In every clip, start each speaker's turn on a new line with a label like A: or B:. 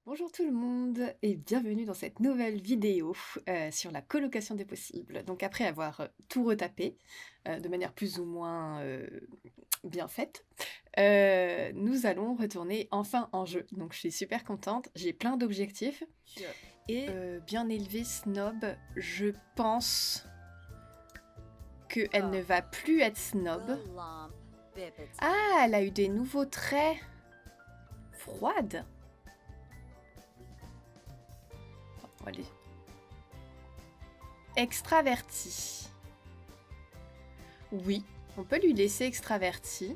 A: Bonjour tout le monde et bienvenue dans cette nouvelle vidéo sur la colocation des possibles. Donc après avoir tout retapé de manière plus ou moins bien faite, nous allons retourner enfin en jeu. Donc je suis super contente, j'ai plein d'objectifs et bien élevé snob, je pense qu'elle ne va plus être snob. Ah, elle a eu des nouveaux traits. Froide. On va aller. Extraverti. Oui, on peut lui laisser extraverti.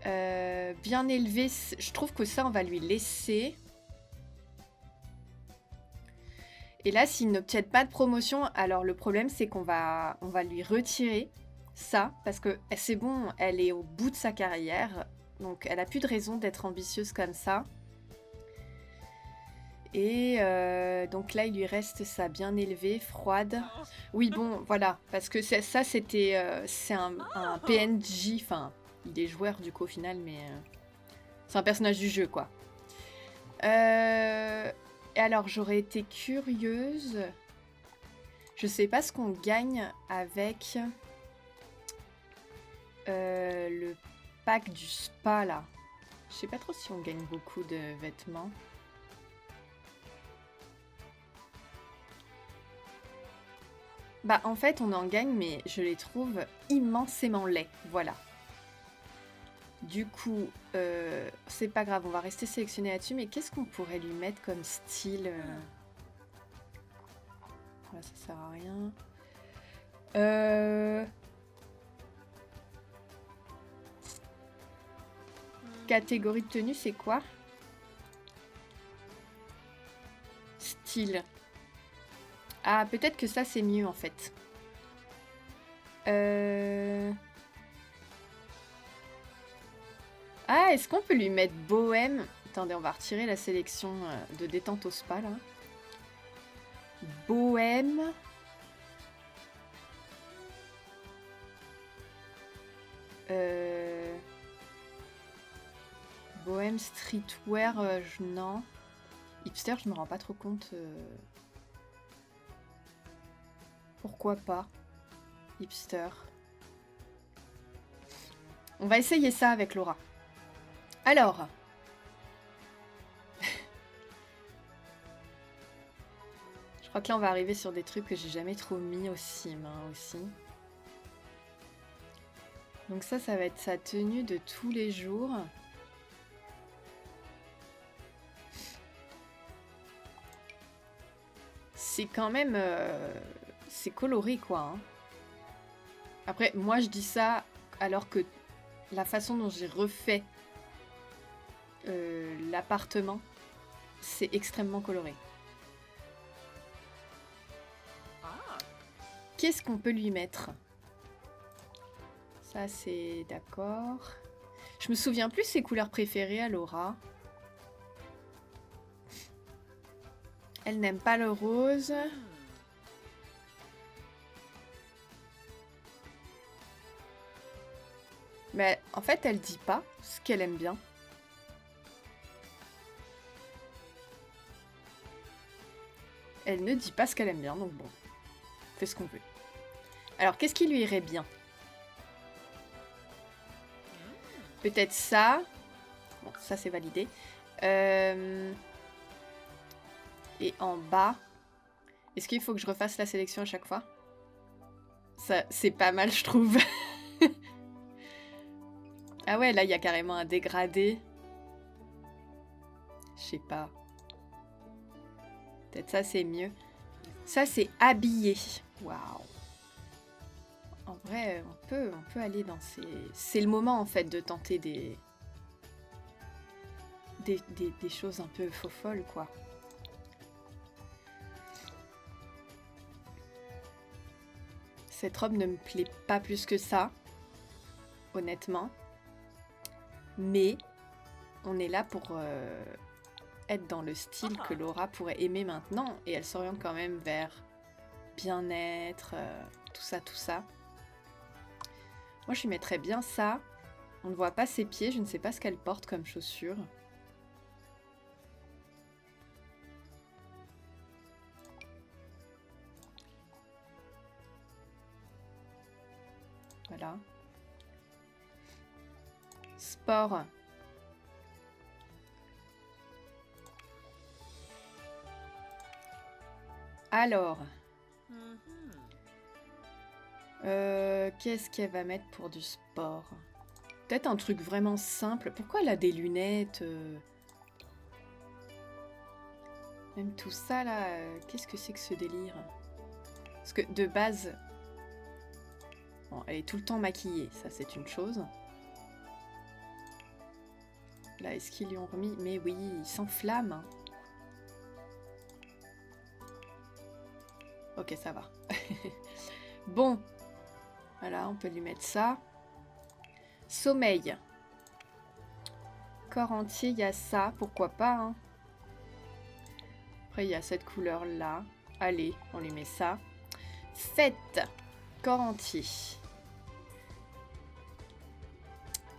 A: Bien élevé, je trouve que ça, on va lui laisser. Et là, s'il n'obtient pas de promotion, alors le problème, c'est qu'on va lui retirer ça, parce que c'est bon, elle est au bout de sa carrière, donc elle a plus de raison d'être ambitieuse comme ça. Et donc là, il lui reste ça bien élevé, froide. Oui, bon, voilà, parce que ça, c'était, c'est un PNJ, enfin, il est joueur du coup au final, mais c'est un personnage du jeu, quoi. Et alors, j'aurais été curieuse. Je sais pas ce qu'on gagne avec le pack du spa, là. Je sais pas trop si on gagne beaucoup de vêtements. Bah en fait on en gagne mais je les trouve immensément laids, voilà. Du coup, c'est pas grave, on va rester sélectionné là-dessus, mais qu'est-ce qu'on pourrait lui mettre comme style Là, ça sert à rien. Catégorie de tenue, c'est quoi? Style. Ah, peut-être que ça c'est mieux en fait. Ah, est-ce qu'on peut lui mettre bohème? Attendez, on va retirer la sélection de détente au spa là. Bohème. Bohème, streetwear, non. Hipster, je me rends pas trop compte. Pourquoi pas? Hipster. On va essayer ça avec Laura. Alors. Je crois que là, on va arriver sur des trucs que j'ai jamais trop mis au sim aussi. Donc ça va être sa tenue de tous les jours. C'est quand même... c'est coloré, quoi. Hein. Après, moi, je dis ça alors que la façon dont j'ai refait l'appartement, c'est extrêmement coloré. Qu'est-ce qu'on peut lui mettre? Ça, c'est d'accord. Je me souviens plus ses couleurs préférées à Laura. Elle n'aime pas le rose. Mais en fait, elle dit pas ce qu'elle aime bien. Elle ne dit pas ce qu'elle aime bien, donc bon. On fait ce qu'on veut. Alors, qu'est-ce qui lui irait bien? Peut-être ça. Bon, ça c'est validé. Et en bas, est-ce qu'il faut que je refasse la sélection à chaque fois? Ça, c'est pas mal, je trouve. Ah ouais, là, il y a carrément un dégradé. Je sais pas. Peut-être ça, c'est mieux. Ça, c'est habillé. Waouh. En vrai, on peut aller dans ces... C'est le moment, en fait, de tenter des choses un peu faux-folles, quoi. Cette robe ne me plaît pas plus que ça, honnêtement. Mais on est là pour être dans le style que Laura pourrait aimer maintenant. Et elle s'oriente quand même vers bien-être, tout ça, tout ça. Moi, je lui mettrais bien ça. On ne voit pas ses pieds, je ne sais pas ce qu'elle porte comme chaussures. sport. Alors, qu'est-ce qu'elle va mettre pour du sport? Peut-être un truc vraiment simple. Pourquoi elle a des lunettes Même tout ça là, qu'est-ce que c'est que ce délire? Parce que de base, bon, elle est tout le temps maquillée, ça c'est une chose. Là, est-ce qu'ils lui ont remis? Mais oui, il s'enflamme. Hein. Ok, ça va. Bon, voilà, on peut lui mettre ça. Sommeil. Corps entier, il y a ça, pourquoi pas. Hein. Après, il y a cette couleur-là. Allez, on lui met ça. Fête. Corps entier.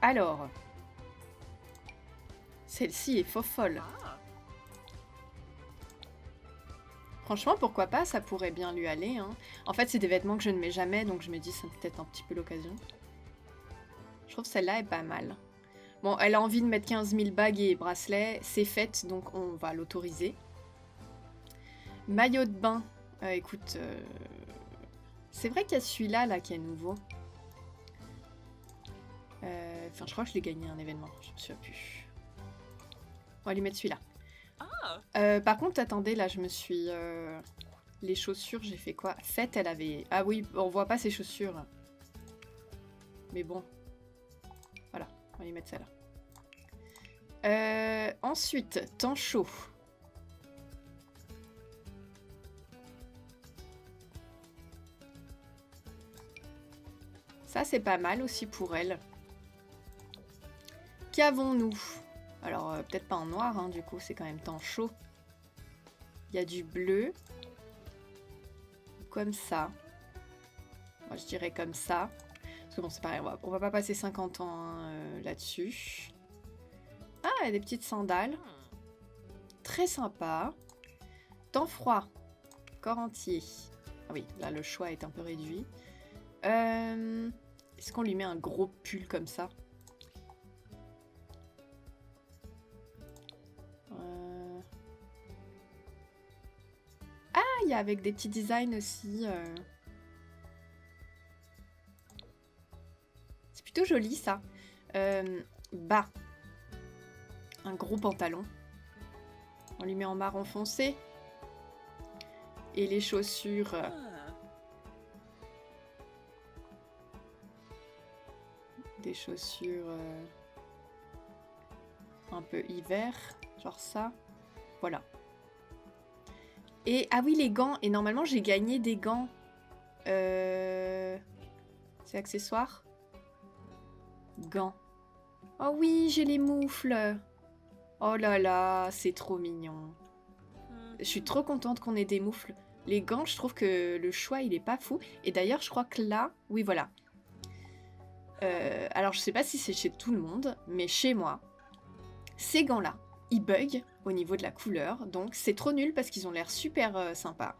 A: Alors. Celle-ci est faux folle. Franchement, pourquoi pas, ça pourrait bien lui aller. Hein. En fait, c'est des vêtements que je ne mets jamais, donc je me dis c'est peut-être un petit peu l'occasion. Je trouve celle-là est pas mal. Bon, elle a envie de mettre 15 000 bagues et bracelets, c'est fait, donc on va l'autoriser. Maillot de bain. Écoute, c'est vrai qu'il y a celui-là là, qui est nouveau. Enfin, je crois que je l'ai gagné un événement, je me souviens plus. On va lui mettre celui-là. Par contre, attendez, là, je me suis... Les chaussures, j'ai fait quoi? Fête, elle avait... Ah oui, on voit pas ses chaussures. Mais bon. Voilà, on va lui mettre celle-là. Ensuite, temps chaud. Ça, c'est pas mal aussi pour elle. Qu'avons-nous? Alors, peut-être pas en noir, hein, du coup, c'est quand même temps chaud. Il y a du bleu. Comme ça. Moi, je dirais comme ça. Parce que bon, c'est pareil, on va pas passer 50 ans hein, là-dessus. Ah, il y a des petites sandales. Très sympa. Temps froid. Corps entier. Ah oui, là, le choix est un peu réduit. Est-ce qu'on lui met un gros pull comme ça? Ah, il y a avec des petits designs aussi. C'est plutôt joli, ça. Bas. Un gros pantalon. On lui met en marron foncé. Et les chaussures... Des chaussures... un peu hiver. Genre ça. Voilà. Et, ah oui, les gants. Et normalement, j'ai gagné des gants. C'est accessoire. Gants. Oh oui, j'ai les moufles. Oh là là, c'est trop mignon. Je suis trop contente qu'on ait des moufles. Les gants, je trouve que le choix, il est pas fou. Et d'ailleurs, je crois que là... Oui, voilà. Alors, je sais pas si c'est chez tout le monde, mais chez moi, ces gants-là, ils bug au niveau de la couleur. Donc, c'est trop nul parce qu'ils ont l'air super sympas.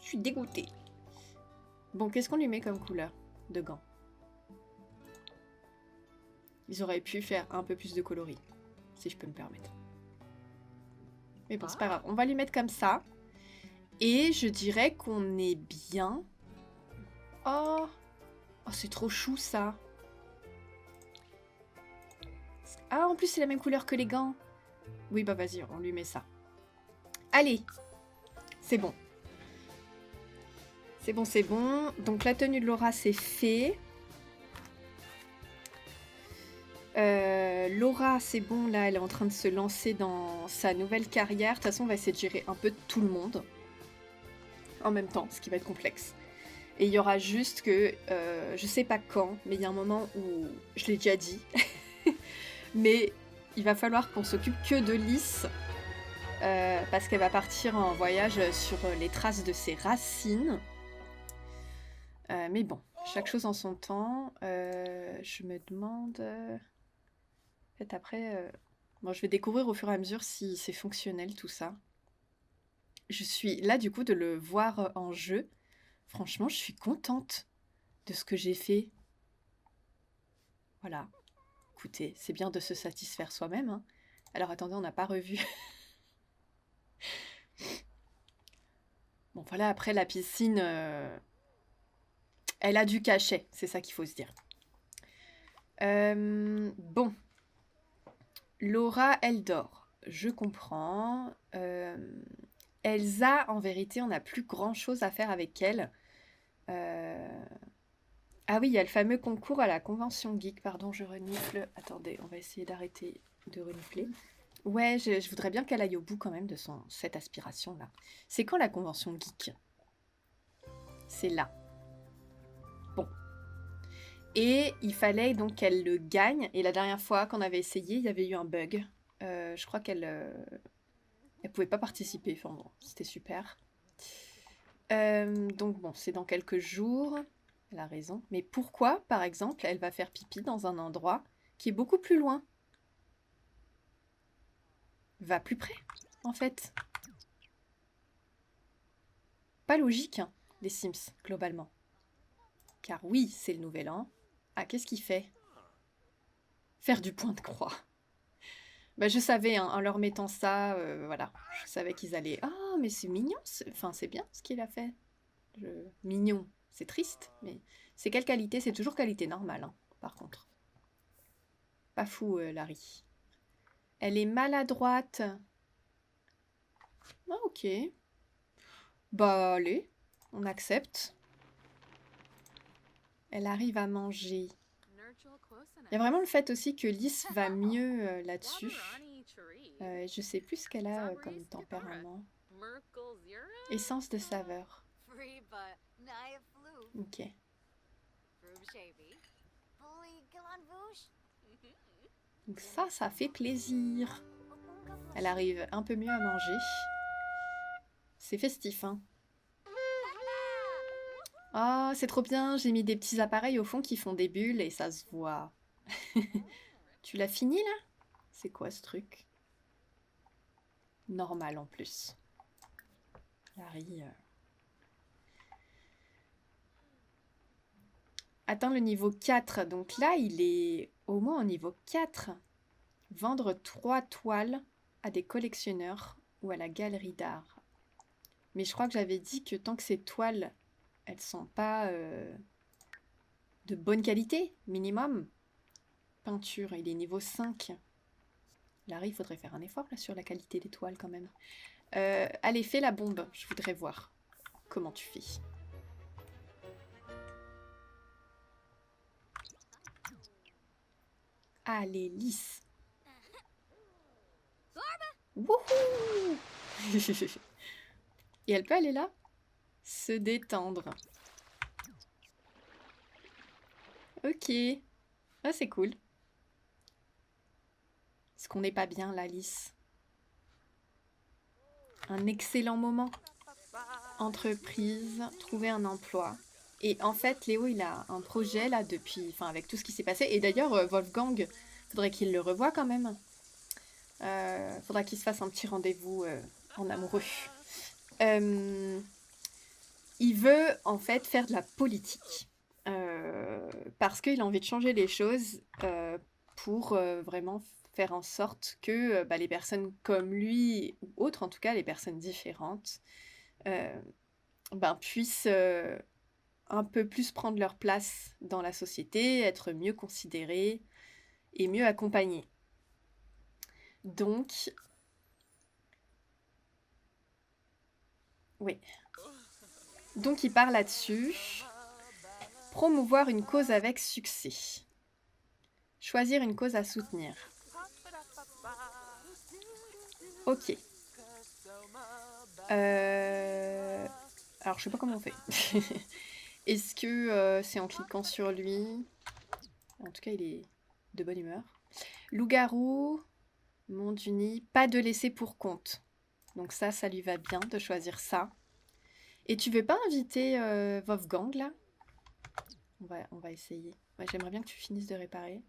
A: Je suis dégoûtée. Bon, qu'est-ce qu'on lui met comme couleur de gants? Ils auraient pu faire un peu plus de coloris, si je peux me permettre. Mais bon, c'est pas grave. On va lui mettre comme ça. Et je dirais qu'on est bien. Oh, oh c'est trop chou, ça. Ah, en plus, c'est la même couleur que les gants. Oui, bah vas-y, on lui met ça. Allez, c'est bon. C'est bon, c'est bon. Donc, la tenue de Laura, c'est fait. Laura, c'est bon, là, elle est en train de se lancer dans sa nouvelle carrière. De toute façon, on va essayer de gérer un peu tout le monde en même temps, ce qui va être complexe. Et il y aura juste que, je sais pas quand, mais il y a un moment où, je l'ai déjà dit, mais il va falloir qu'on s'occupe que de Lys, parce qu'elle va partir en voyage sur les traces de ses racines. Mais bon, chaque chose en son temps. Je me demande... Peut-être après... Bon, je vais découvrir au fur et à mesure si c'est fonctionnel tout ça. Je suis là du coup de le voir en jeu. Franchement, je suis contente de ce que j'ai fait. Voilà. Écoutez, c'est bien de se satisfaire soi-même, hein. Alors attendez, on n'a pas revu. Bon voilà, après la piscine, elle a du cachet, c'est ça qu'il faut se dire. Bon. Laura, elle dort. Je comprends. Elsa, en vérité, on n'a plus grand-chose à faire avec elle. Ah oui, il y a le fameux concours à la convention geek. Pardon, je renifle. Attendez, on va essayer d'arrêter de renifler. Ouais, je voudrais bien qu'elle aille au bout quand même de cette aspiration-là. C'est quand la convention geek? C'est là. Bon. Et il fallait donc qu'elle le gagne. Et la dernière fois qu'on avait essayé, il y avait eu un bug. Je crois qu'elle elle pouvait pas participer. Enfin bon, c'était super. Donc bon, c'est dans quelques jours. Elle a raison. Mais pourquoi, par exemple, elle va faire pipi dans un endroit qui est beaucoup plus loin? Va plus près, en fait. Pas logique, hein, les Sims, globalement. Car oui, c'est le nouvel an. Ah, qu'est-ce qu'il fait? Faire du point de croix. Bah, je savais, hein, en leur mettant ça, voilà. Je savais qu'ils allaient... Ah, mais c'est mignon. Enfin, c'est bien ce qu'il a fait. Mignon, c'est triste, mais c'est quelle qualité? C'est toujours qualité normale, hein, par contre. Pas fou, Larry. Elle est maladroite. Ah, ok. Bah, allez, on accepte. Elle arrive à manger. Il y a vraiment le fait aussi que Lys va mieux là-dessus. Je sais plus ce qu'elle a comme tempérament. Essence de saveur. Ok. Donc ça fait plaisir. Elle arrive un peu mieux à manger. C'est festif, hein. Oh, c'est trop bien. J'ai mis des petits appareils au fond qui font des bulles et ça se voit. Tu l'as fini, là? C'est quoi, ce truc? Normal, en plus. Larry... Atteint le niveau 4. Donc là, il est au moins au niveau 4. Vendre 3 toiles à des collectionneurs ou à la galerie d'art. Mais je crois que j'avais dit que tant que ces toiles, elles sont pas de bonne qualité, minimum. Peinture, il est niveau 5. Larry, il faudrait faire un effort là sur la qualité des toiles quand même. Allez, fais la bombe, je voudrais voir comment tu fais. Allez, lisse. Wouhou. Et elle peut aller là? Se détendre. Ok. Ah, c'est cool. Est-ce qu'on n'est pas bien là, Lys? Un excellent moment. Entreprise, trouver un emploi. Et en fait, Léo, il a un projet là depuis... Enfin, avec tout ce qui s'est passé. Et d'ailleurs, Wolfgang, faudrait qu'il le revoie quand même. Faudra qu'il se fasse un petit rendez-vous en amoureux. Il veut en fait faire de la politique. Parce qu'il a envie de changer les choses pour vraiment faire en sorte que les personnes comme lui, ou autres en tout cas, les personnes différentes, puissent un peu plus prendre leur place dans la société, être mieux considérées et mieux accompagnées. Donc, oui. Donc il part là-dessus. Promouvoir une cause avec succès. Choisir une cause à soutenir. Ok. Alors, je sais pas comment on fait. Est-ce que c'est en cliquant sur lui? En tout cas, il est de bonne humeur. Loup-garou, monde uni, pas de laisser pour compte. Donc ça lui va bien de choisir ça. Et tu veux pas inviter Wolfgang, là? On va essayer. Ouais, j'aimerais bien que tu finisses de réparer.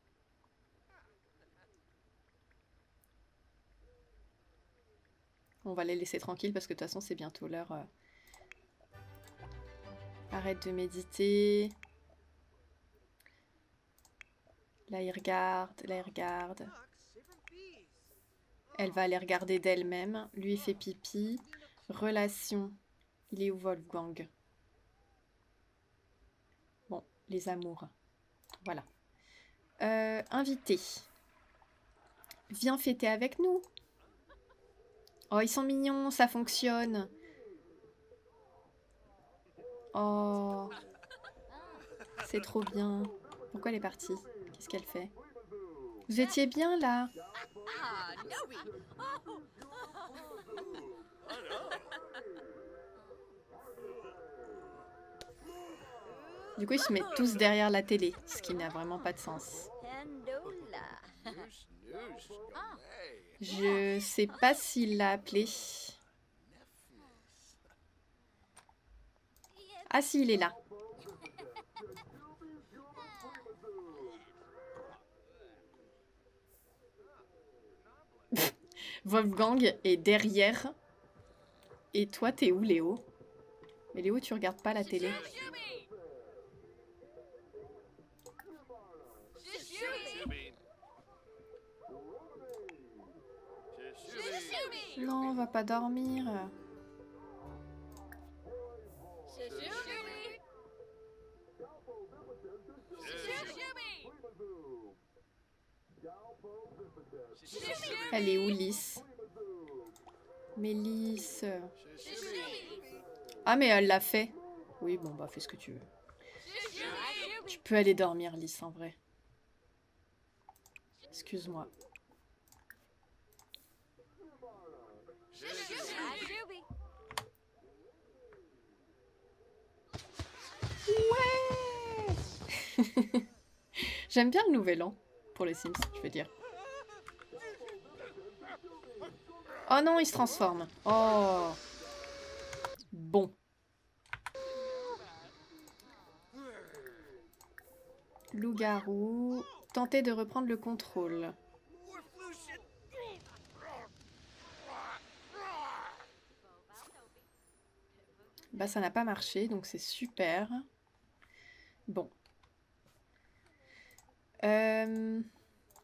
A: On va les laisser tranquilles parce que de toute façon, c'est bientôt l'heure. Arrête de méditer. Là, il regarde, là, il regarde. Elle va aller regarder d'elle-même. Lui, il fait pipi. Relation. Il est où, Wolfgang? Bon, les amours. Voilà. Invité. Viens fêter avec nous. Oh, ils sont mignons, ça fonctionne. Oh, c'est trop bien. Pourquoi elle est partie? Qu'est-ce qu'elle fait? Vous étiez bien là? Du coup, ils se mettent tous derrière la télé, ce qui n'a vraiment pas de sens. Je sais pas s'il l'a appelé. Ah si, il est là. Wolfgang est derrière. Et toi, t'es où, Léo? Mais Léo, tu regardes pas la télé. Non, on va pas dormir. Elle est où, Lys? Mais Lys... Ah, mais elle l'a fait. Oui, bon, bah, fais ce que tu veux. Tu peux aller dormir, Lys, en vrai. Excuse-moi. Ouais. J'aime bien le nouvel an, pour les Sims, je veux dire. Oh non, il se transforme. Oh. Bon. Loup-garou. Tentez de reprendre le contrôle. Bah, ça n'a pas marché, donc c'est super. Bon.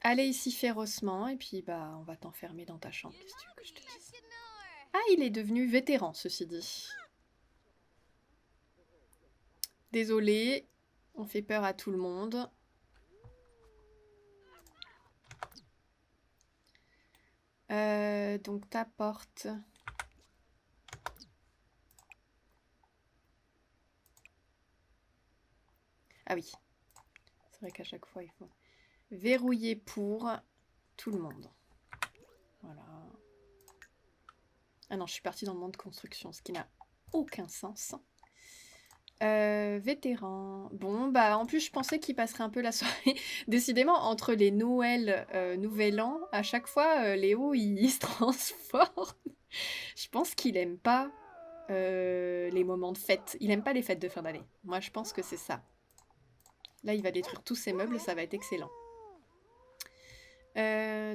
A: Allez ici férocement, et puis bah, on va t'enfermer dans ta chambre. Qu'est-ce que tu veux que je te dise? Ah, il est devenu vétéran, ceci dit. Désolé, on fait peur à tout le monde. Donc ta porte. Ah oui. C'est vrai qu'à chaque fois, il faut verrouiller pour tout le monde. Voilà. Ah non, je suis partie dans le monde de construction, ce qui n'a aucun sens. Vétéran. Bon, bah en plus, je pensais qu'il passerait un peu la soirée. Décidément, entre les Noël, Nouvel An, à chaque fois, Léo, il se transforme. Je pense qu'il aime pas les moments de fête. Il aime pas les fêtes de fin d'année. Moi, je pense que c'est ça. Là, il va détruire tous ses meubles, ça va être excellent.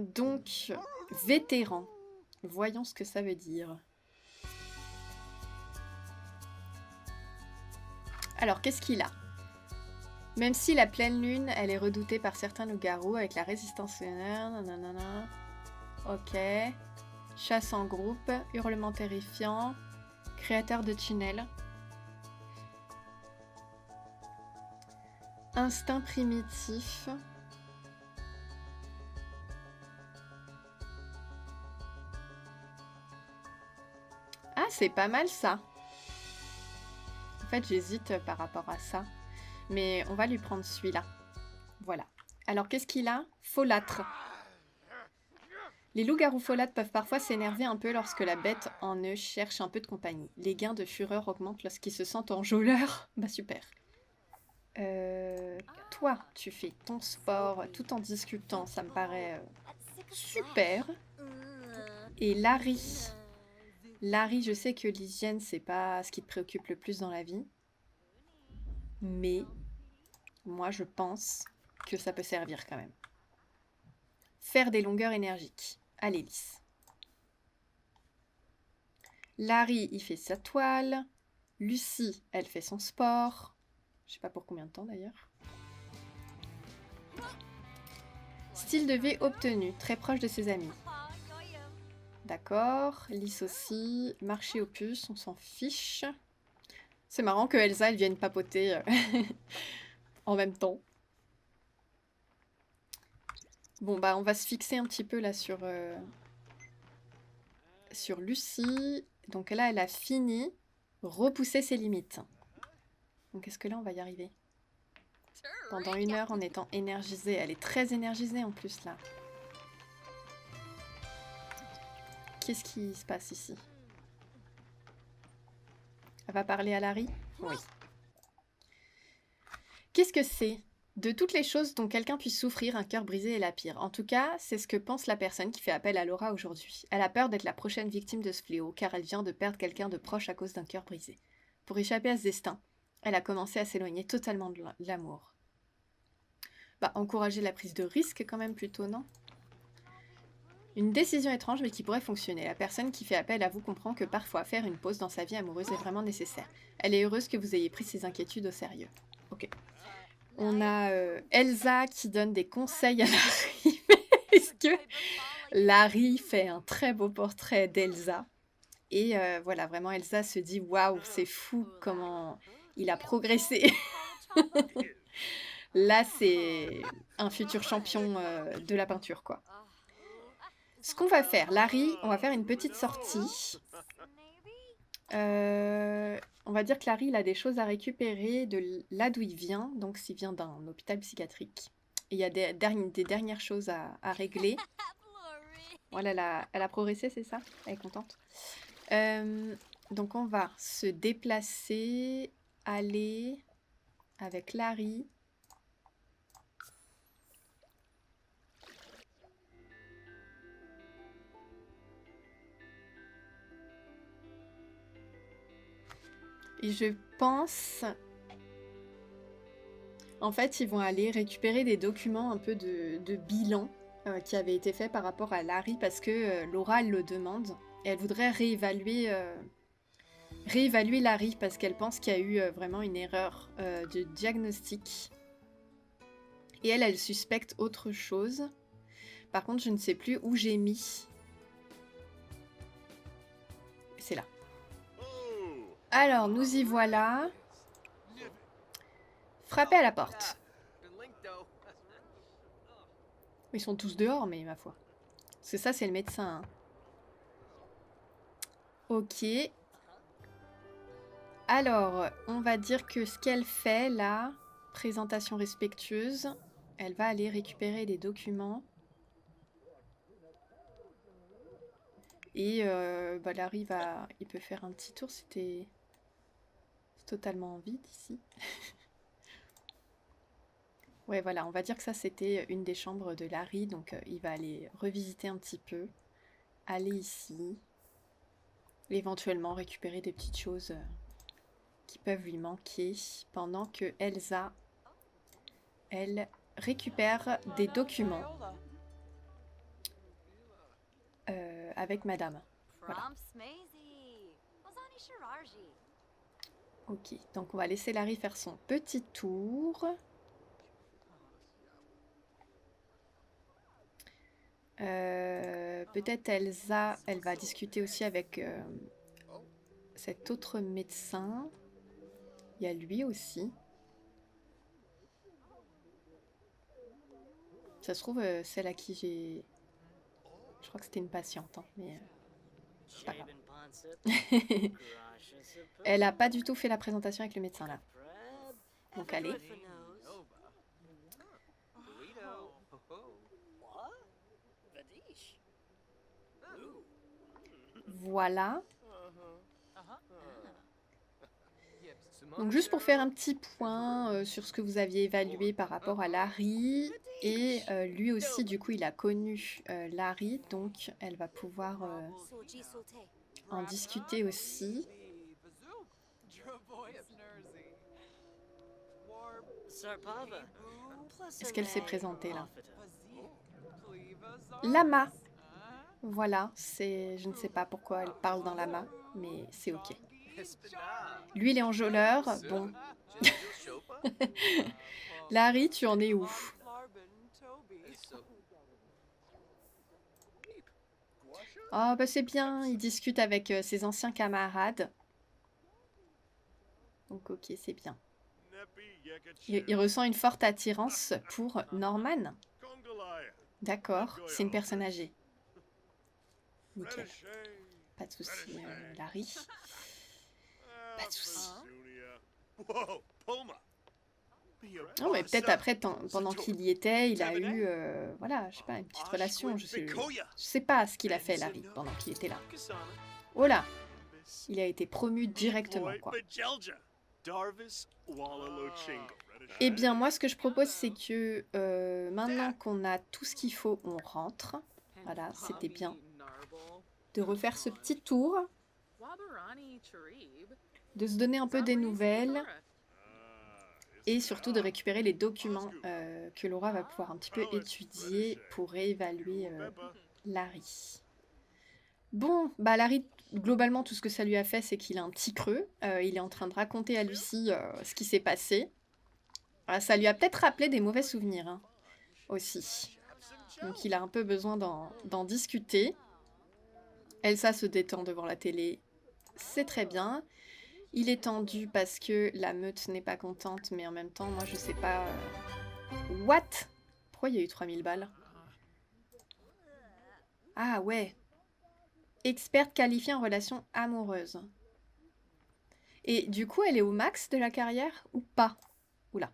A: Donc, vétéran. Voyons ce que ça veut dire. Alors, qu'est-ce qu'il a? Même si la pleine lune, elle est redoutée par certains loups-garous avec la résistance lunaire, nanana. Ok. Chasse en groupe, hurlement terrifiant, créateur de tunnels. Instinct primitif. Ah, c'est pas mal ça. En fait, j'hésite par rapport à ça. Mais on va lui prendre celui-là. Voilà. Alors, qu'est-ce qu'il a? Folâtre. Les loups-garous folâtres peuvent parfois s'énerver un peu lorsque la bête en eux cherche un peu de compagnie. Les gains de fureur augmentent lorsqu'ils se sentent enjôleurs. Bah super. Toi, tu fais ton sport tout en discutant, ça me paraît super. Et Larry. Larry, je sais que l'hygiène, c'est pas ce qui te préoccupe le plus dans la vie. Mais moi, je pense que ça peut servir quand même. Faire des longueurs énergiques. Allez, Lys. Larry, il fait sa toile. Lucie, elle fait son sport. Je sais pas pour combien de temps d'ailleurs. Style de vie obtenu, très proche de ses amis. D'accord, Lys aussi. Marché aux puces, on s'en fiche. C'est marrant que Elsa, elle vienne papoter en même temps. Bon, bah, on va se fixer un petit peu là sur Lucie. Donc là, elle a fini. Repousser ses limites. Donc est-ce que là, on va y arriver? Pendant 1 heure en étant énergisée. Elle est très énergisée en plus là. Qu'est-ce qui se passe ici? Elle va parler à Larry? Oui. Qu'est-ce que c'est? De toutes les choses dont quelqu'un puisse souffrir, un cœur brisé est la pire. En tout cas, c'est ce que pense la personne qui fait appel à Laura aujourd'hui. Elle a peur d'être la prochaine victime de ce fléau, car elle vient de perdre quelqu'un de proche à cause d'un cœur brisé. Pour échapper à ce destin, elle a commencé à s'éloigner totalement de l'amour. Bah, encourager la prise de risque quand même plutôt, non? Une décision étrange mais qui pourrait fonctionner. La personne qui fait appel à vous comprend que parfois faire une pause dans sa vie amoureuse est vraiment nécessaire. Elle est heureuse que vous ayez pris ses inquiétudes au sérieux. Ok. On a Elsa qui donne des conseils à Larry. Est-ce que Larry fait un très beau portrait d'Elsa? Et voilà, vraiment Elsa se dit waouh, c'est fou comment il a progressé. Là, c'est un futur champion de la peinture, quoi. Ce qu'on va faire, Larry, on va faire une petite sortie. On va dire que Larry, il a des choses à récupérer de là d'où il vient, donc s'il vient d'un hôpital psychiatrique. Et il y a des dernières choses à régler. Voilà, elle a progressé, c'est ça? Elle est contente. Donc on va se déplacer, aller avec Larry. Et je pense... En fait, ils vont aller récupérer des documents un peu de bilan qui avaient été faits par rapport à Larry parce que Laura, elle le demande. Et elle voudrait réévaluer Larry parce qu'elle pense qu'il y a eu vraiment une erreur de diagnostic. Et elle suspecte autre chose. Par contre, je ne sais plus où j'ai mis. C'est là. Alors, nous y voilà. Frappez à la porte. Ils sont tous dehors, mais ma foi. Parce que ça, c'est le médecin. Hein. Ok. Alors, on va dire que ce qu'elle fait, là, présentation respectueuse, elle va aller récupérer les documents. Et bah, Larry il peut faire un petit tour, c'est totalement vide ici. Ouais, voilà, on va dire que ça, c'était une des chambres de Larry, donc il va aller revisiter un petit peu, aller ici, éventuellement récupérer des petites choses qui peuvent lui manquer, pendant que Elsa, elle récupère des documents avec madame. Voilà. Ok, donc on va laisser Larry faire son petit tour. Peut-être Elsa, elle va discuter aussi avec cet autre médecin. Il y a lui aussi. Ça se trouve, celle à qui j'ai... Je crois que c'était une patiente, hein, mais c'est pas grave. Elle a pas du tout fait la présentation avec le médecin, là. Donc allez. Voilà. Donc juste pour faire un petit point sur ce que vous aviez évalué par rapport à Larry. Et lui aussi, du coup, il a connu Larry. Donc elle va pouvoir en discuter aussi. Est-ce qu'elle s'est présentée là? Lama. Voilà, je ne sais pas pourquoi elle parle dans Lama, mais c'est ok. Lui, il est enjôleur. Bon. Larry, tu en es où? Oh, bah c'est bien, il discute avec ses anciens camarades. Donc ok, c'est bien. Il ressent une forte attirance pour Norman. D'accord, c'est une personne âgée. Nickel. Pas de souci, Larry. Pas de souci. Non, mais peut-être après, pendant qu'il y était, il a eu, voilà, je sais pas, une petite relation. Je sais pas ce qu'il a fait, Larry, pendant qu'il était là. Oh là, il a été promu directement, quoi. Eh bien, moi, ce que je propose, c'est que maintenant qu'on a tout ce qu'il faut, on rentre. Voilà, c'était bien. De refaire ce petit tour, de se donner un peu des nouvelles, et surtout de récupérer les documents que Laura va pouvoir un petit peu étudier pour réévaluer Larry. Bon, bah Larry, globalement, tout ce que ça lui a fait, c'est qu'il a un petit creux. Il est en train de raconter à Lucy ce qui s'est passé. Ça lui a peut-être rappelé des mauvais souvenirs, hein, aussi. Donc il a un peu besoin d'en discuter. Elsa se détend devant la télé. C'est très bien. Il est tendu parce que la meute n'est pas contente, mais en même temps, moi, je sais pas... What? Pourquoi il y a eu 3000 balles? Ah ouais. Experte qualifiée en relation amoureuse. Et du coup, elle est au max de la carrière ou pas? Oula.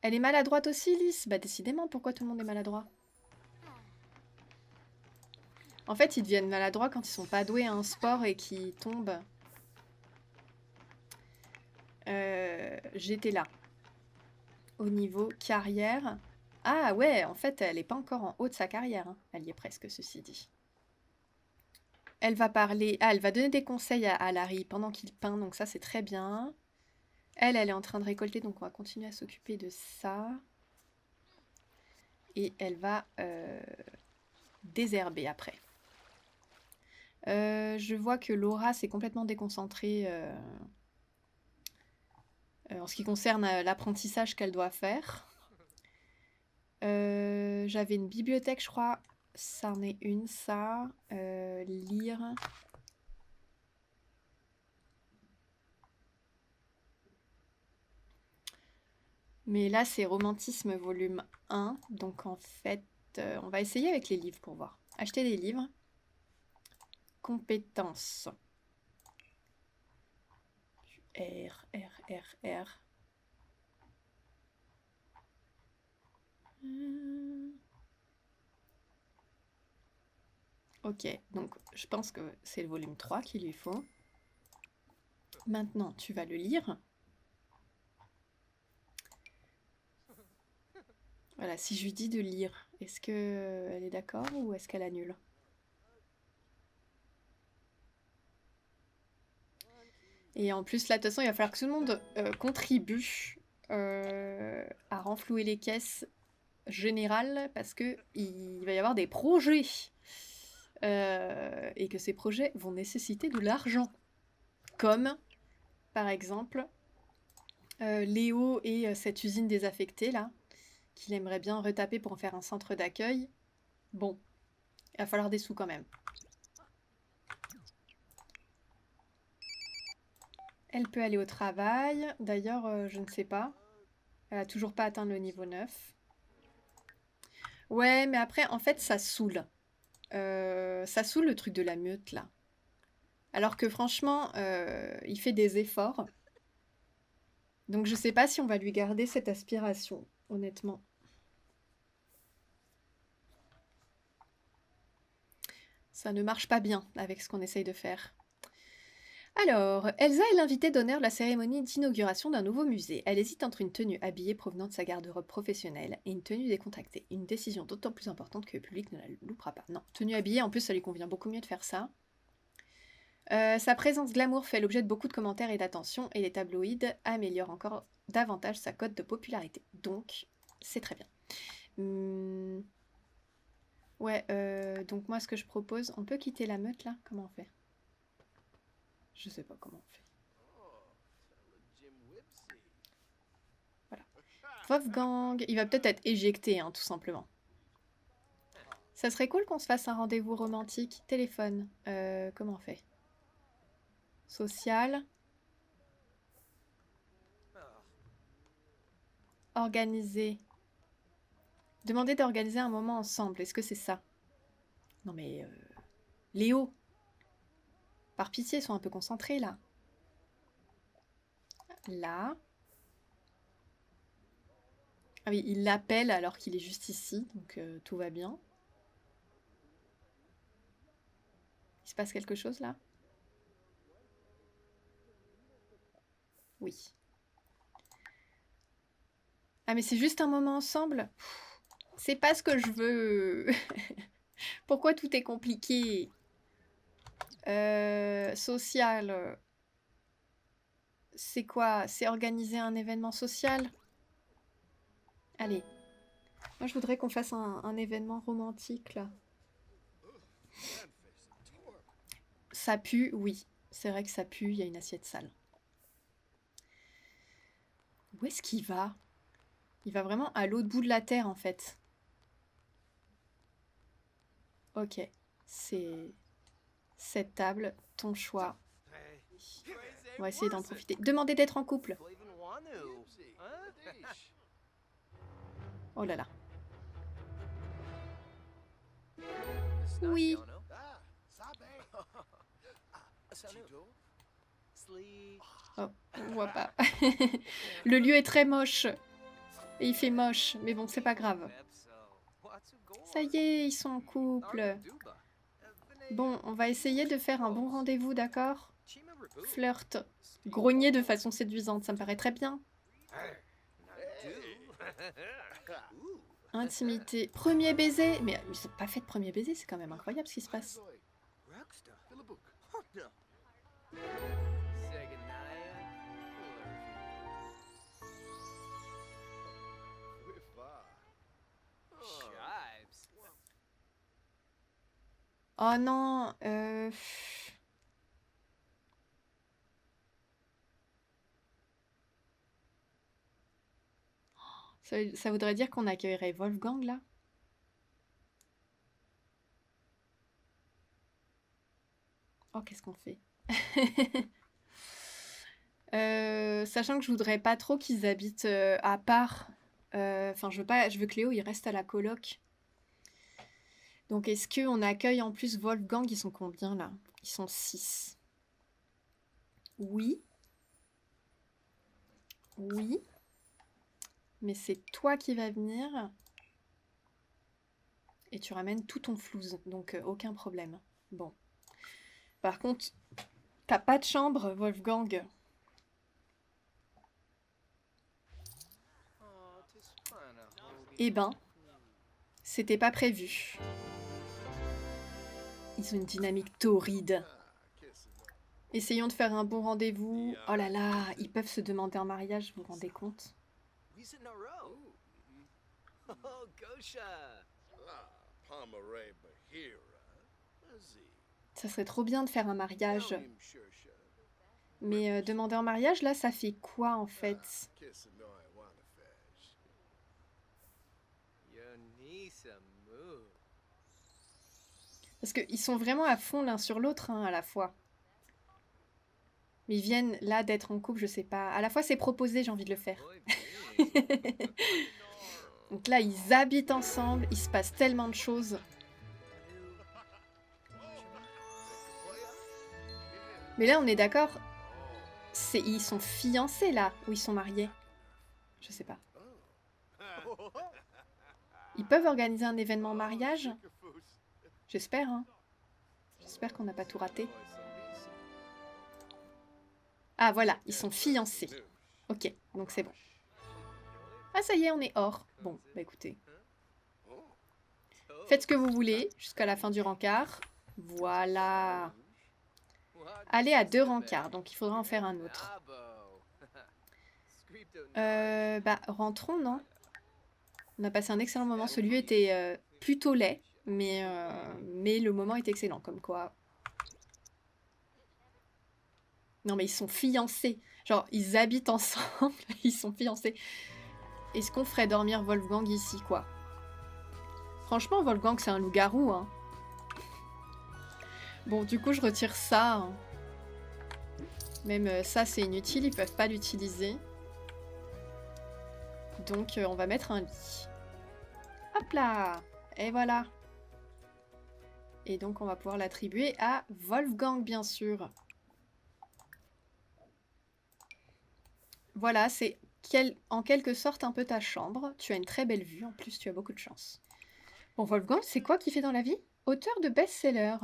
A: Elle est maladroite aussi, Lys? Bah décidément, pourquoi tout le monde est maladroit? En fait, ils deviennent maladroits quand ils sont pas doués à un sport et qu'ils tombent. J'étais là. Au niveau carrière... Ah ouais, en fait, elle est pas encore en haut de sa carrière, hein. Elle y est presque, ceci dit. Elle va parler... Ah, elle va donner des conseils à Larry pendant qu'il peint, donc ça, c'est très bien. Elle est en train de récolter, donc on va continuer à s'occuper de ça. Et elle va désherber après. Je vois que Laura s'est complètement déconcentrée en ce qui concerne l'apprentissage qu'elle doit faire. J'avais une bibliothèque, je crois. Ça en est une, ça. Lire. Mais là, c'est Romantisme volume 1. Donc en fait, on va essayer avec les livres pour voir. Acheter des livres. Compétences. R, R, R, R. Ok, donc je pense que c'est le volume 3 qu'il lui faut. Maintenant, tu vas le lire. Voilà, si je lui dis de lire, est-ce qu'elle est d'accord ou est-ce qu'elle annule? Et en plus, là, de toute façon, il va falloir que tout le monde contribue à renflouer les caisses générales parce qu'il va y avoir des projets. Et que ces projets vont nécessiter de l'argent. Comme, par exemple, Léo et cette usine désaffectée, là, qu'il aimerait bien retaper pour en faire un centre d'accueil. Bon, il va falloir des sous quand même. Elle peut aller au travail. D'ailleurs, je ne sais pas. Elle a toujours pas atteint le niveau 9. Ouais, mais après, en fait, ça saoule. Ça saoule le truc de la meute, là. Alors que franchement, il fait des efforts. Donc je sais pas si on va lui garder cette aspiration, honnêtement. Ça ne marche pas bien avec ce qu'on essaye de faire. Alors, Elsa est l'invitée d'honneur de la cérémonie d'inauguration d'un nouveau musée. Elle hésite entre une tenue habillée provenant de sa garde-robe professionnelle et une tenue décontractée. Une décision d'autant plus importante que le public ne la loupera pas. Non, tenue habillée, en plus, ça lui convient beaucoup mieux de faire ça. Sa présence glamour fait l'objet de beaucoup de commentaires et d'attention, et les tabloïds améliorent encore davantage sa cote de popularité. Donc, c'est très bien. Ouais, donc moi, ce que je propose... On peut quitter la meute, là? Comment on fait? Je sais pas comment on fait. Voilà. Wolfgang, il va peut-être être éjecté, hein, tout simplement. Ça serait cool qu'on se fasse un rendez-vous romantique. Téléphone. Comment on fait? Social. Organiser. Demander d'organiser un moment ensemble. Est-ce que c'est ça? Non mais... Léo, par pitié, sois un peu concentré là. Là. Ah oui, il l'appelle alors qu'il est juste ici, donc tout va bien. Il se passe quelque chose là? Oui. Ah mais c'est juste un moment ensemble? C'est pas ce que je veux. Pourquoi tout est compliqué? Social. C'est quoi? C'est organiser un événement social? Allez. Moi, je voudrais qu'on fasse un événement romantique, là. Ça pue, oui. C'est vrai que ça pue, il y a une assiette sale. Où est-ce qu'il va? Il va vraiment à l'autre bout de la terre, en fait. Ok. C'est cette table, ton choix. On va essayer d'en profiter. Demandez d'être en couple. Oh là là. Oui. Oh, on voit pas. Le lieu est très moche. Et il fait moche. Mais bon, c'est pas grave. Ça y est, ils sont en couple. Bon, on va essayer de faire un bon rendez-vous, d'accord? Flirt. Grogner de façon séduisante, ça me paraît très bien. Intimité. Premier baiser. Mais ils n'ont pas fait de premier baiser, c'est quand même incroyable ce qui se passe. Oh non, ça voudrait dire qu'on accueillerait Wolfgang là? Oh, qu'est-ce qu'on fait? Sachant que je voudrais pas trop qu'ils habitent à part. Enfin, je veux que Léo il reste à la coloc. Donc, est-ce qu'on accueille en plus Wolfgang? Ils sont combien là? Ils sont 6. Oui. Oui. Mais c'est toi qui vas venir. Et tu ramènes tout ton flouze. Donc, aucun problème. Bon. Par contre, t'as pas de chambre, Wolfgang. Eh ben, c'était pas prévu. Ils ont une dynamique torride. Essayons de faire un bon rendez-vous. Oh là là, ils peuvent se demander en mariage, vous vous rendez compte? Ça serait trop bien de faire un mariage. Mais demander en mariage, là, ça fait quoi en fait? Parce qu'ils sont vraiment à fond l'un sur l'autre hein, à la fois. Mais ils viennent là d'être en couple, je sais pas. À la fois c'est proposé, j'ai envie de le faire. Donc là, ils habitent ensemble, il se passe tellement de choses. Mais là, on est d'accord, ils sont fiancés là, ou ils sont mariés? Je sais pas. Ils peuvent organiser un événement mariage? J'espère, hein. J'espère qu'on n'a pas tout raté. Ah voilà, ils sont fiancés. Ok, donc c'est bon. Ah ça y est, on est hors. Bon, bah écoutez. Faites ce que vous voulez jusqu'à la fin du rencard. Voilà. Allez à 2 rencarts, donc il faudra en faire un autre. Bah rentrons, non? On a passé un excellent moment. Ce lieu était plutôt laid, mais le moment est excellent, comme quoi. Non mais ils sont fiancés. Genre, ils habitent ensemble, ils sont fiancés. Est-ce qu'on ferait dormir Wolfgang ici, quoi? Franchement, Wolfgang, c'est un loup-garou. Hein. Bon, du coup, je retire ça. Hein. Même ça, c'est inutile. Ils peuvent pas l'utiliser. Donc, on va mettre un lit. Hop là! Et voilà. Et donc, on va pouvoir l'attribuer à Wolfgang, bien sûr. Voilà, c'est en quelque sorte un peu ta chambre. Tu as une très belle vue. En plus, tu as beaucoup de chance. Bon, Wolfgang, c'est quoi qu'il fait dans la vie? Auteur de best-seller.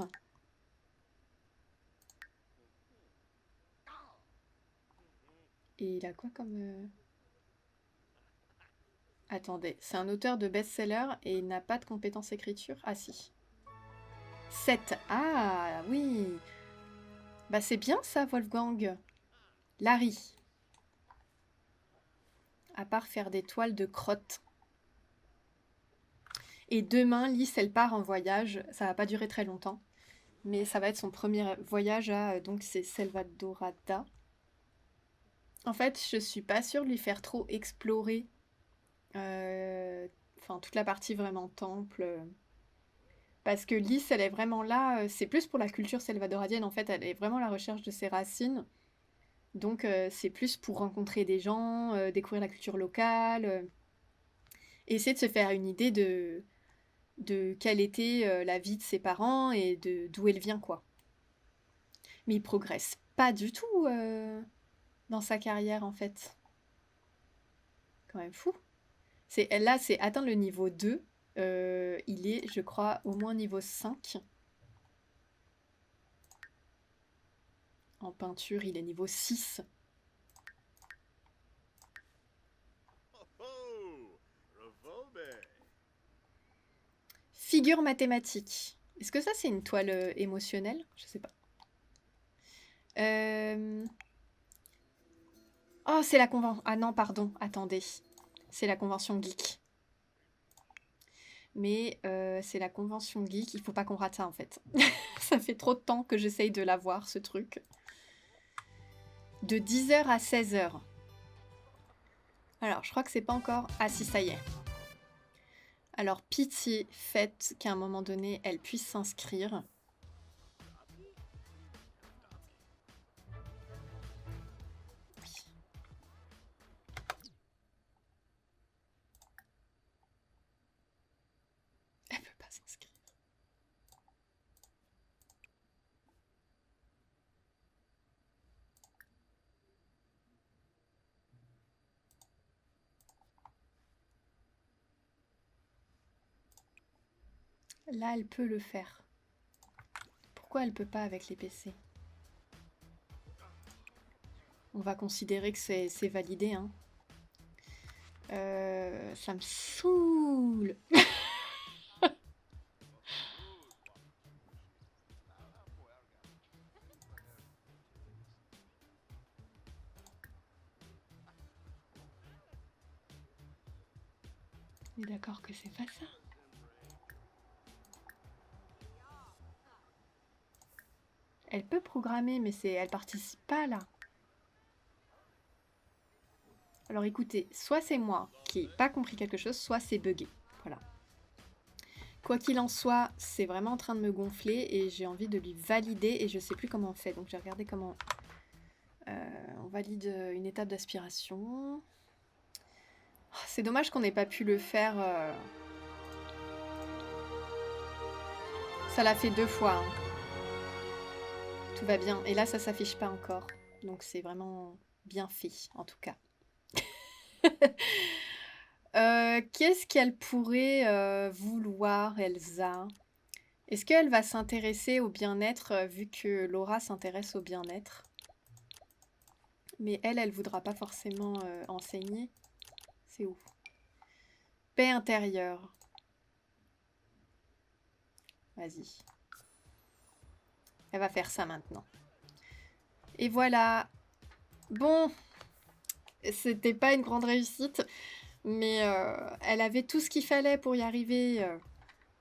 A: Et il a quoi comme... Attendez, c'est un auteur de best-seller et il n'a pas de compétences écriture? Ah si. 7. Ah oui. Bah c'est bien ça, Wolfgang. Larry. À part faire des toiles de crottes. Et demain, Lys, elle part en voyage. Ça va pas durer très longtemps. Mais ça va être son premier voyage à... donc c'est Selvadorada. En fait, je suis pas sûre de lui faire trop explorer... Enfin, toute la partie vraiment temple... Parce que Lys, elle est vraiment là, c'est plus pour la culture salvadoradienne, en fait, elle est vraiment à la recherche de ses racines. Donc c'est plus pour rencontrer des gens, découvrir la culture locale, essayer de se faire une idée de quelle était la vie de ses parents et d'où elle vient, quoi. Mais il progresse pas du tout dans sa carrière, en fait. Quand même fou. Là, c'est atteindre le niveau 2. Il est, je crois, au moins niveau 5. En peinture, il est niveau 6. Figure mathématique. Est-ce que ça, c'est une toile émotionnelle? Je sais pas. Oh, c'est la convention... Ah non, pardon, attendez. C'est la convention geek. Mais c'est la convention geek. Il faut pas qu'on rate ça, en fait. Ça fait trop de temps que j'essaye de l'avoir, ce truc. De 10h à 16h. Alors, je crois que c'est pas encore... Ah si, ça y est. Alors, pitié, faites qu'à un moment donné, elle puisse s'inscrire. Elle peut pas s'inscrire. Là, elle peut le faire. Pourquoi elle peut pas avec les PC? On va considérer que c'est validé. Hein. Ça me saoule. On est d'accord que c'est pas ça. Elle peut programmer, mais elle participe pas là. Alors écoutez, soit c'est moi qui n'ai pas compris quelque chose, soit c'est buggé. Voilà. Quoi qu'il en soit, c'est vraiment en train de me gonfler et j'ai envie de lui valider et je sais plus comment on fait. Donc j'ai regardé comment on valide une étape d'aspiration. Oh, c'est dommage qu'on n'ait pas pu le faire. Ça l'a fait 2 fois. Hein. Tout va bien. Et là, ça s'affiche pas encore. Donc c'est vraiment bien fait, en tout cas. Qu'est-ce qu'elle pourrait vouloir, Elsa? Est-ce qu'elle va s'intéresser au bien-être, vu que Laura s'intéresse au bien-être? Mais elle voudra pas forcément enseigner. C'est où? Paix intérieure. Vas-y. Elle va faire ça maintenant. Et voilà. Bon. C'était pas une grande réussite. Mais elle avait tout ce qu'il fallait pour y arriver.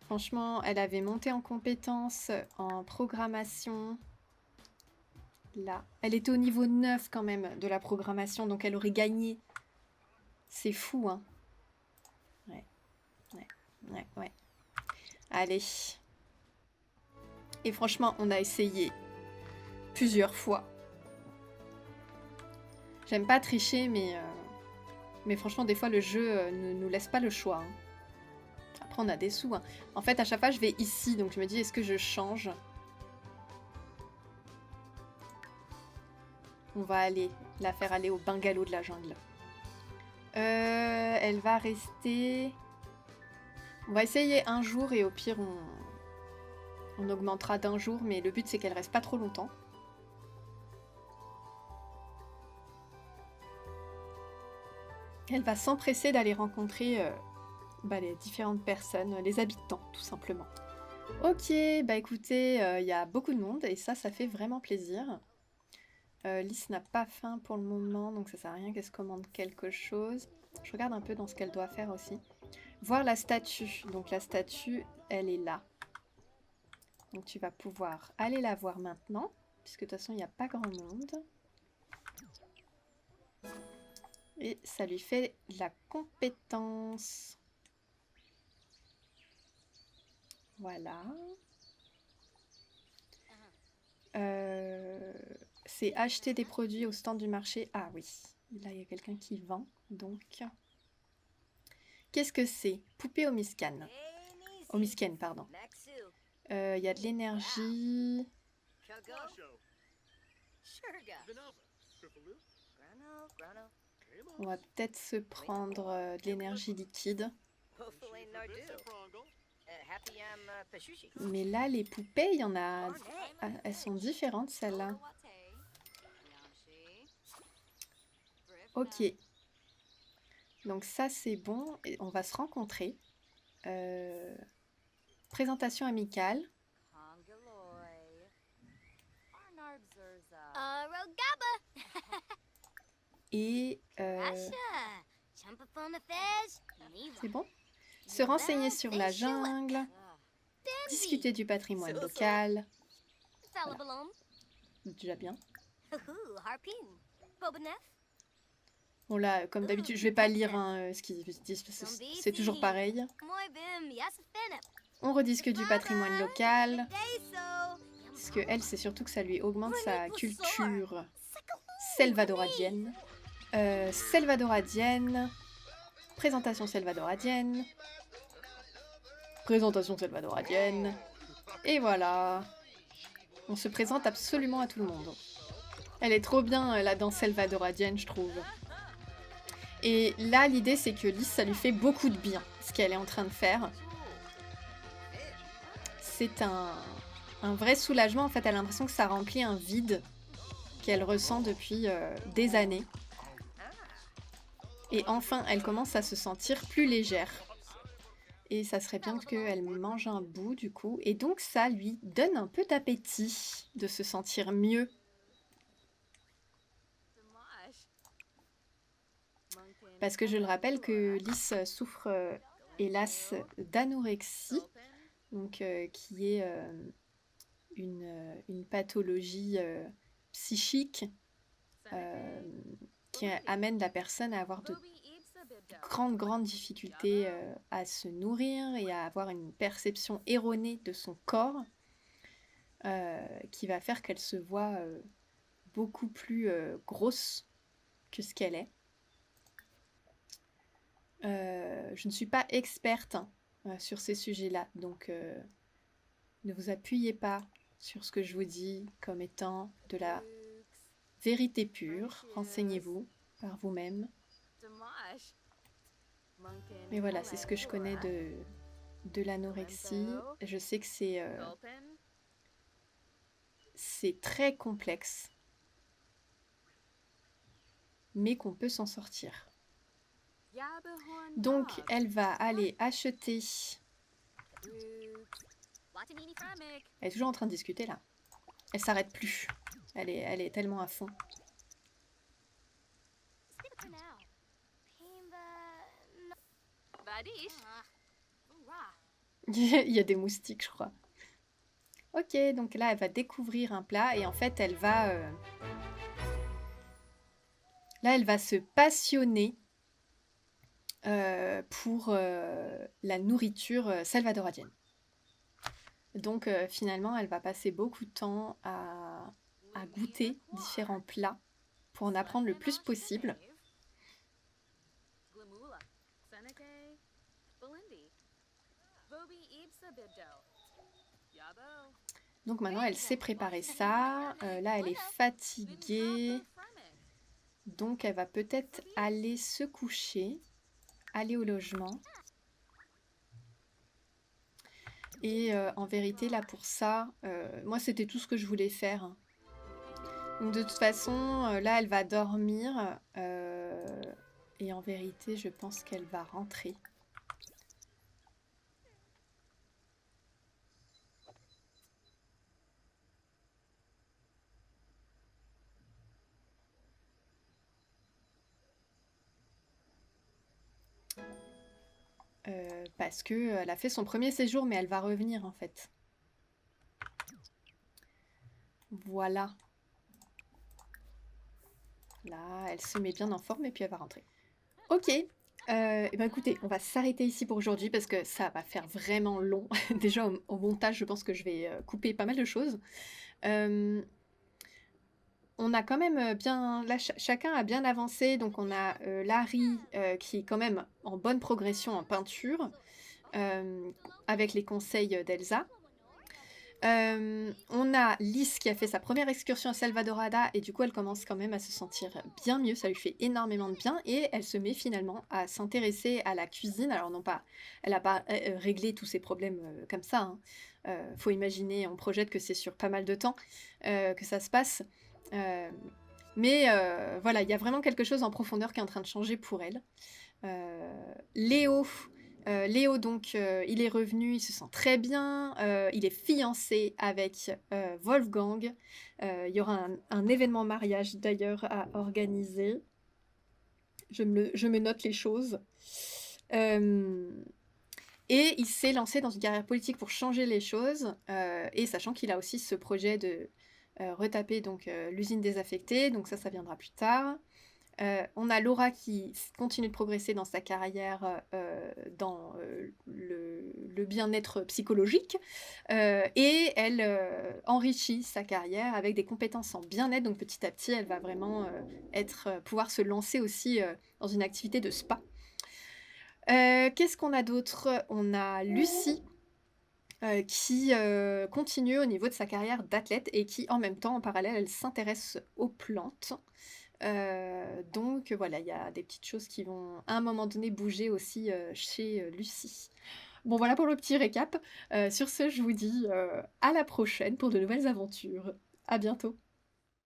A: Franchement, elle avait monté en compétences, en programmation. Là. Elle était au niveau 9 quand même de la programmation, donc elle aurait gagné. C'est fou, hein. Ouais. Allez. Et franchement, on a essayé plusieurs fois. J'aime pas tricher, mais franchement, des fois, le jeu ne nous laisse pas le choix. Hein. Après, on a des sous. Hein. En fait, à chaque fois, je vais ici, donc je me dis, est-ce que je change? On va aller la faire aller au bungalow de la jungle. Elle va rester... On va essayer un jour et au pire, on augmentera d'un jour, mais le but, c'est qu'elle reste pas trop longtemps. Elle va s'empresser d'aller rencontrer les différentes personnes, les habitants, tout simplement. Ok, bah écoutez, il y a beaucoup de monde et ça fait vraiment plaisir. Lys n'a pas faim pour le moment, donc ça sert à rien qu'elle se commande quelque chose. Je regarde un peu dans ce qu'elle doit faire aussi. Voir la statue. Donc la statue, elle est là. Donc tu vas pouvoir aller la voir maintenant, puisque de toute façon, il n'y a pas grand monde. Et ça lui fait de la compétence. Voilà. C'est acheter des produits au stand du marché. Ah oui, là il y a quelqu'un qui vend. Donc, qu'est-ce que c'est? Poupée Omiscan. Omisken, pardon. Il y a de l'énergie. On va peut-être se prendre de l'énergie liquide. Mais là, les poupées, il y en a... Ah, elles sont différentes, celles-là. Ok. Donc ça, c'est bon. Et on va se rencontrer. Présentation amicale. Et... c'est bon? Se renseigner sur la jungle. Discuter du patrimoine local. Voilà. Déjà bien. Bon là, comme d'habitude, je vais pas lire hein, ce qu'ils disent, parce que c'est toujours pareil. On rediscute du patrimoine local. Parce que elle, c'est surtout que ça lui augmente sa culture selvadoradienne. Selvadoradienne. Présentation selvadoradienne. Présentation selvadoradienne. Et voilà. On se présente absolument à tout le monde. Elle est trop bien, la danse selvadoradienne, je trouve. Et là, l'idée, c'est que Lys, ça lui fait beaucoup de bien, ce qu'elle est en train de faire. C'est un vrai soulagement. En fait, elle a l'impression que ça remplit un vide qu'elle ressent depuis des années. Et enfin, elle commence à se sentir plus légère. Et ça serait bien qu'elle mange un bout, du coup. Et donc, ça lui donne un peu d'appétit de se sentir mieux. Parce que je le rappelle que Lys souffre, hélas, d'anorexie, donc qui est une pathologie psychique qui amène la personne à avoir de grandes difficultés à se nourrir et à avoir une perception erronée de son corps qui va faire qu'elle se voit beaucoup plus grosse que ce qu'elle est. Je ne suis pas experte sur ces sujets-là, donc ne vous appuyez pas sur ce que je vous dis comme étant de la vérité pure. Renseignez-vous par vous-même. Mais voilà, c'est ce que je connais de l'anorexie. Je sais que c'est très complexe, mais qu'on peut s'en sortir. Donc, elle va aller acheter... Elle est toujours en train de discuter, là. Elle s'arrête plus. Elle est tellement à fond. Il y a des moustiques, je crois. Ok, donc là, elle va découvrir un plat et en fait, elle va... Là, elle va se passionner pour la nourriture salvadoradienne. Donc finalement, elle va passer beaucoup de temps à goûter différents plats pour en apprendre le plus possible. Donc maintenant, elle sait préparer ça. Là, elle est fatiguée. Donc elle va peut-être aller se coucher, aller au logement. Et en vérité, là, pour ça, moi, c'était tout ce que je voulais faire, hein. Donc de toute façon, là, elle va dormir. Et en vérité, je pense qu'elle va rentrer. Parce qu'elle a fait son premier séjour, mais elle va revenir, en fait. Voilà. Là, elle se met bien en forme et puis elle va rentrer. Ok. Eh ben écoutez, on va s'arrêter ici pour aujourd'hui parce que ça va faire vraiment long. Déjà au montage, je pense que je vais couper pas mal de choses. On a quand même bien... Là, chacun a bien avancé. Donc on a Larry qui est quand même en bonne progression en peinture avec les conseils d'Elsa. On a Lys qui a fait sa première excursion à Salvadorada et du coup elle commence quand même à se sentir bien mieux, ça lui fait énormément de bien et elle se met finalement à s'intéresser à la cuisine. Alors non pas, elle n'a pas réglé tous ses problèmes comme ça, hein. Faut imaginer, on projette que c'est sur pas mal de temps que ça se passe. Mais voilà, il y a vraiment quelque chose en profondeur qui est en train de changer pour elle. Léo, donc, il est revenu, il se sent très bien, il est fiancé avec Wolfgang. Il y aura un événement mariage d'ailleurs à organiser. Je me note les choses. Et il s'est lancé dans une carrière politique pour changer les choses, et sachant qu'il a aussi ce projet de retaper donc, l'usine désaffectée, donc ça viendra plus tard. On a Laura qui continue de progresser dans sa carrière dans le bien-être psychologique et elle enrichit sa carrière avec des compétences en bien-être. Donc petit à petit, elle va vraiment pouvoir se lancer aussi dans une activité de spa. Qu'est-ce qu'on a d'autre? On a Lucie qui continue au niveau de sa carrière d'athlète et qui en même temps, en parallèle, elle s'intéresse aux plantes. Donc voilà, il y a des petites choses qui vont à un moment donné bouger aussi chez Lucie. Bon voilà pour le petit récap. Sur ce, je vous dis à la prochaine pour de nouvelles aventures. À bientôt.